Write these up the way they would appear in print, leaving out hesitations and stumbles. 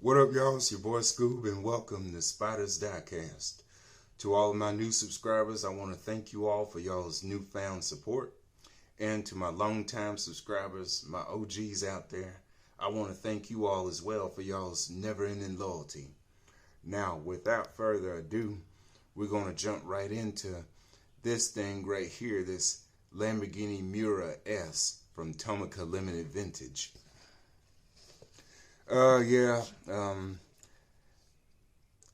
What up, y'all? It's your boy Scoob, and welcome to Spiders Diecast. To all of my new subscribers, I want to thank you all for y'all's newfound support. And to my longtime subscribers, my OGs out there, I want to thank you all as well for y'all's never-ending loyalty. Now, without further ado, we're going to jump right into this thing right here, this Lamborghini Miura S from Tomica Limited Vintage. I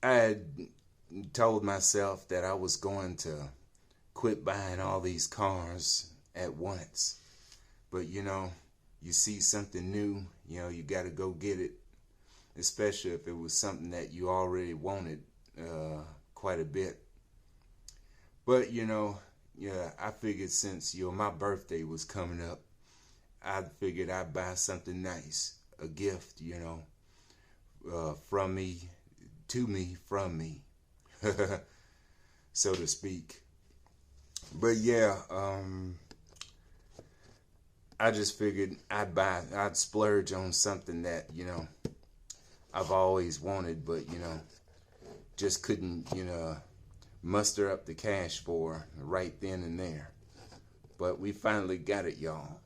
had told myself that I was going to quit buying all these cars at once. But you see something new, you got to go get it. Especially if it was something that you already wanted quite a bit. But I figured since my birthday was coming up, I figured I'd buy something nice. A gift, from me, to me, from me, so to speak. But I just figured I'd splurge on something that, I've always wanted, but, just couldn't, muster up the cash for right then and there. But we finally got it, y'all.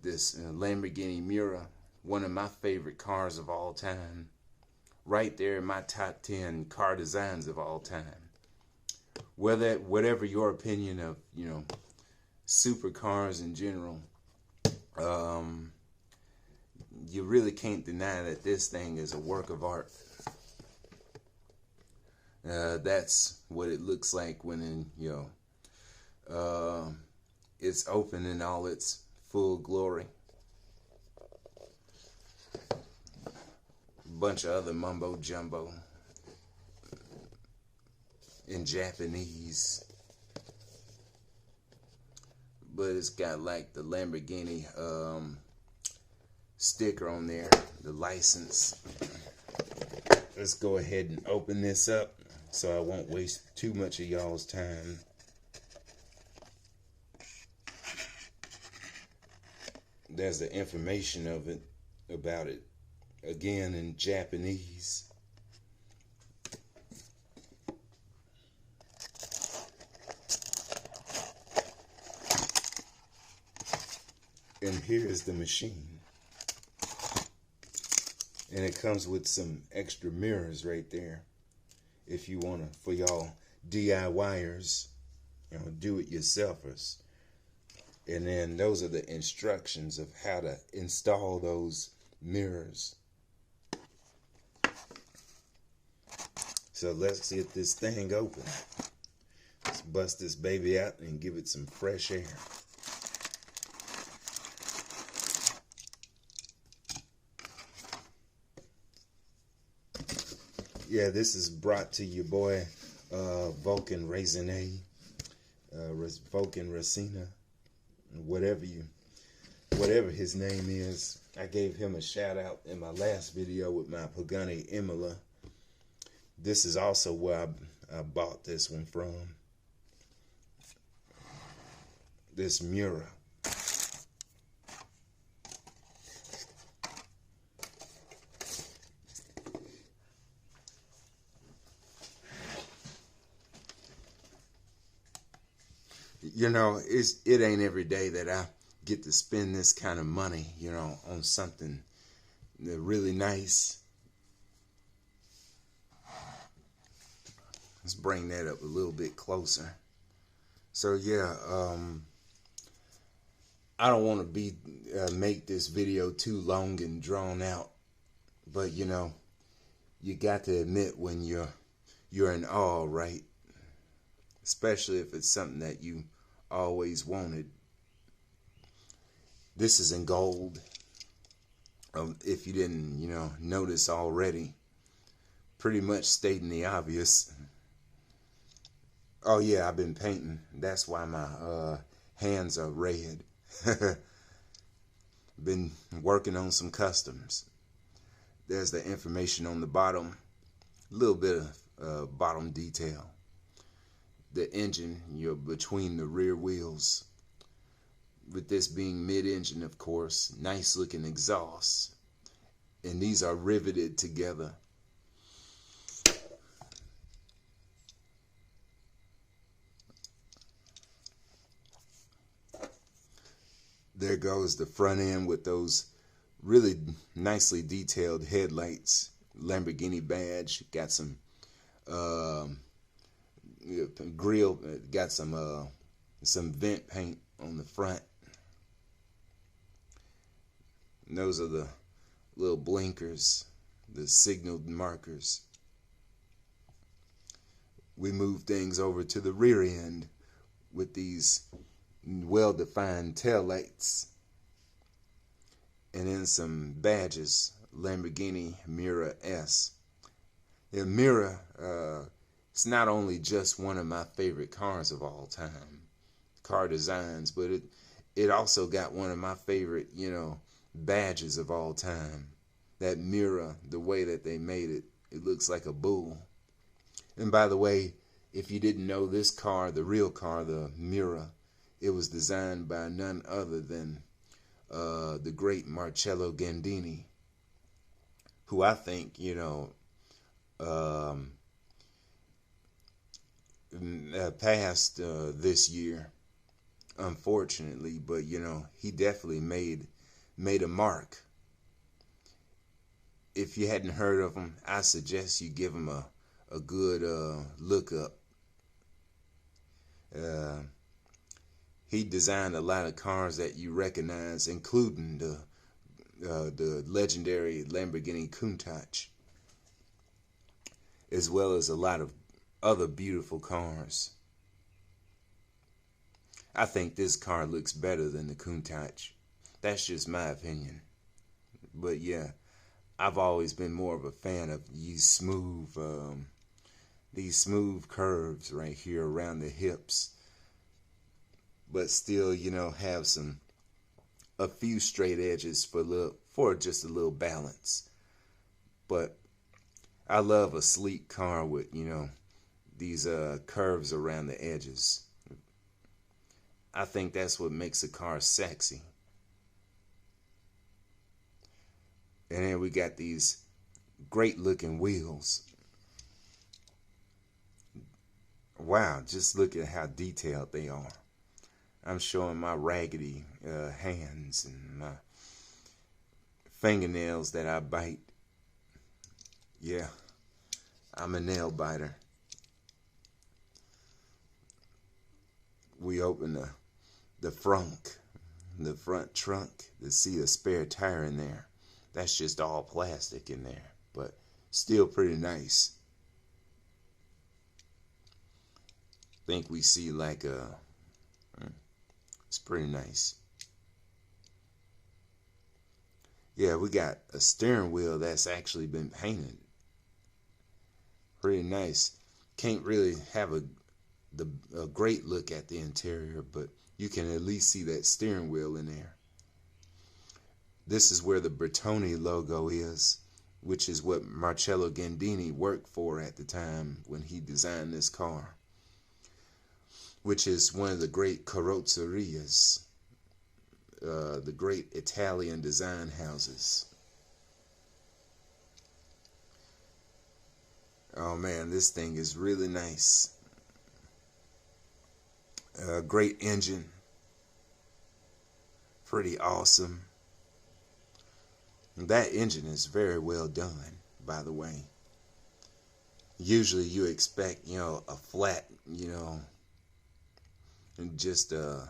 This Lamborghini Miura, one of my favorite cars of all time, right there in my top 10 car designs of all time. Whatever your opinion of supercars in general, you really can't deny that this thing is a work of art. That's what it looks like when it's open in all its full glory. Bunch of other mumbo jumbo in Japanese, but it's got like the Lamborghini sticker on there, the license. Let's go ahead and open this up so I won't waste too much of y'all's time. There's the information about it, again in Japanese. And here's the machine. And it comes with some extra mirrors right there. If you want to, for y'all DIYers, do-it-yourselfers. And then those are the instructions of how to install those mirrors. So let's get this thing open. Let's bust this baby out and give it some fresh air. Yeah, this is brought to your boy Vulcan Raisine, Vulcan Racina, whatever his name is. I gave him a shout out in my last video with my Pagani Imola. This is also where I bought this one from. This Miura. It ain't every day that I get to spend this kind of money, on something really nice. Let's bring that up a little bit closer. So I don't want to make this video too long and drawn out, but you got to admit when you're in awe, right? Especially if it's something that you always wanted. This is in gold. If you didn't, notice already. Pretty much stating the obvious. Oh yeah, I've been painting. That's why my hands are red. Been working on some customs. There's the information on the bottom. A little bit of bottom detail. The engine, between the rear wheels. With this being mid-engine, of course. Nice looking exhaust. And and these are riveted together. There goes the front end with those really nicely detailed headlights. Lamborghini badge. Got some grill. Got some vent paint on the front. And those are the little blinkers, the signal markers. We move things over to the rear end with these well-defined tail lights, and then some badges. Lamborghini Miura S. The Miura, it's not only just one of my favorite cars of all time, car designs, but it also got one of my favorite, badges of all time. That Miura, the way that they made it, it looks like a bull. And by the way, if you didn't know, this car, the real car, the Miura, it was designed by none other than the great Marcello Gandini, who I think, passed this year, unfortunately. But he definitely made a mark. If you hadn't heard of him, I suggest you give him a good look up. He designed a lot of cars that you recognize, including the legendary Lamborghini Countach, as well as a lot of other beautiful cars. I think this car looks better than the Countach. That's just my opinion. But yeah, I've always been more of a fan of these smooth curves right here around the hips, but still, have a few straight edges for just a little balance. But I love a sleek car with, these curves around the edges. I think that's what makes a car sexy. And then we got these great looking wheels. Wow, just look at how detailed they are. I'm showing my raggedy hands and my fingernails that I bite. Yeah, I'm a nail biter. We open the front trunk to see a spare tire in there. That's just all plastic in there, but still pretty nice. Think we see it's pretty nice. Yeah, we got a steering wheel that's actually been painted. Pretty nice. Can't really have a great look at the interior, but you can at least see that steering wheel in there. This is where the Bertone logo is, which is what Marcello Gandini worked for at the time when he designed this car, which is one of the great carrozzerias, the great Italian design houses. Oh man, this thing is really nice. Great engine. Pretty awesome. That engine is very well done, by the way. Usually you expect, a flat, and just a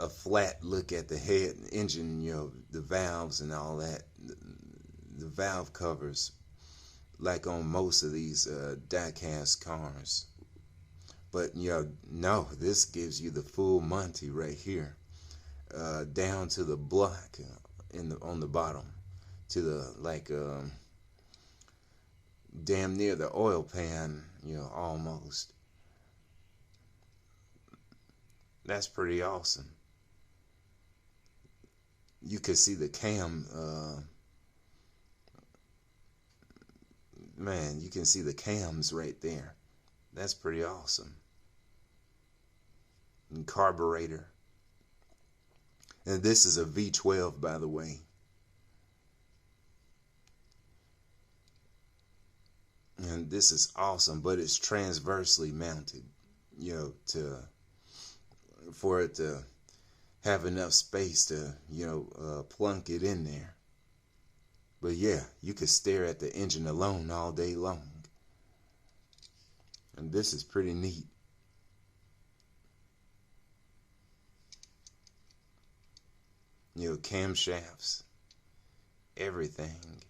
flat look at the head engine, the valves and all that, the valve covers, like on most of these die-cast cars. But no, this gives you the full Monty right here, down to the block on the bottom, to the damn near the oil pan, almost. That's pretty awesome. You could see the cam, man, you can see the cams right there. That's pretty awesome. And carburetor. And this is a V12, by the way. this is awesome, but it's transversely mounted, for it to have enough space to, plunk it in there. But yeah, you could stare at the engine alone all day long. And this is pretty neat. Camshafts, everything.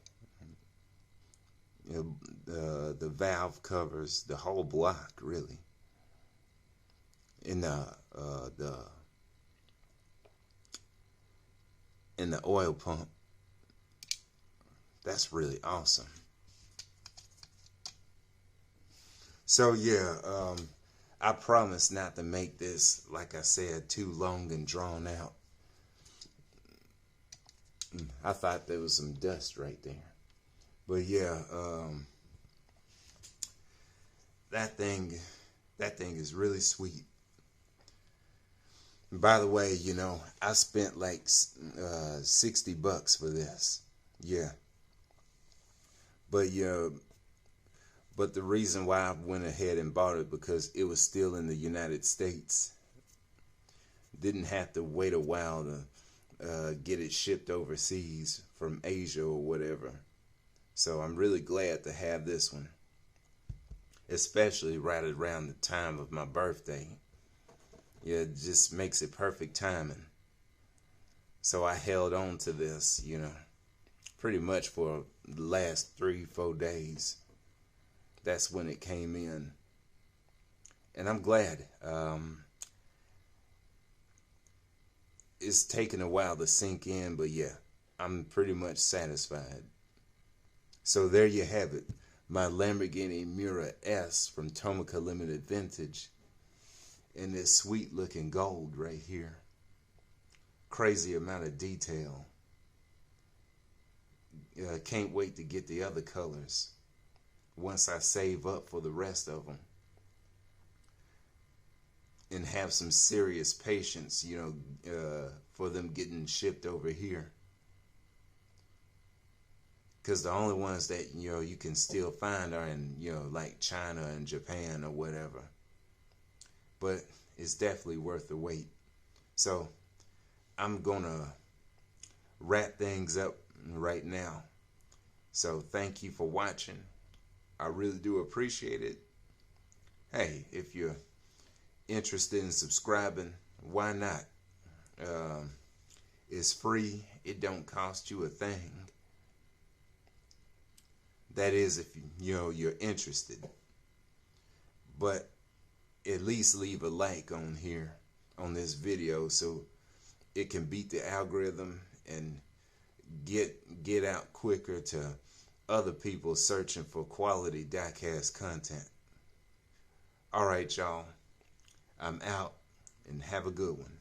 The valve covers, the whole block, really. In the oil pump. That's really awesome. So yeah, I promise not to make this, like I said, too long and drawn out. I thought there was some dust right there. But yeah, that thing is really sweet. And by the way, I spent like $60 for this. Yeah. But but the reason why I went ahead and bought it, because it was still in the United States. Didn't have to wait a while to get it shipped overseas from Asia or whatever. So I'm really glad to have this one, especially right around the time of my birthday. Yeah, it just makes it perfect timing. So I held on to this, pretty much for the last 3-4 days. That's when it came in. And I'm glad. It's taken a while to sink in, but yeah, I'm pretty much satisfied. So there you have it. My Lamborghini Miura S from Tomica Limited Vintage. In this sweet looking gold right here. Crazy amount of detail. Can't wait to get the other colors once I save up for the rest of them. And have some serious patience, for them getting shipped over here. Because the only ones that, you can still find are in, like China and Japan or whatever. But it's definitely worth the wait. So I'm going to wrap things up right now. So thank you for watching. I really do appreciate it. Hey, if you're interested in subscribing, why not? It's free. It don't cost you a thing. That is if you're interested. But at least leave a like on here, on this video, so it can beat the algorithm and get out quicker to other people searching for quality diecast content. All right, y'all. I'm out, and have a good one.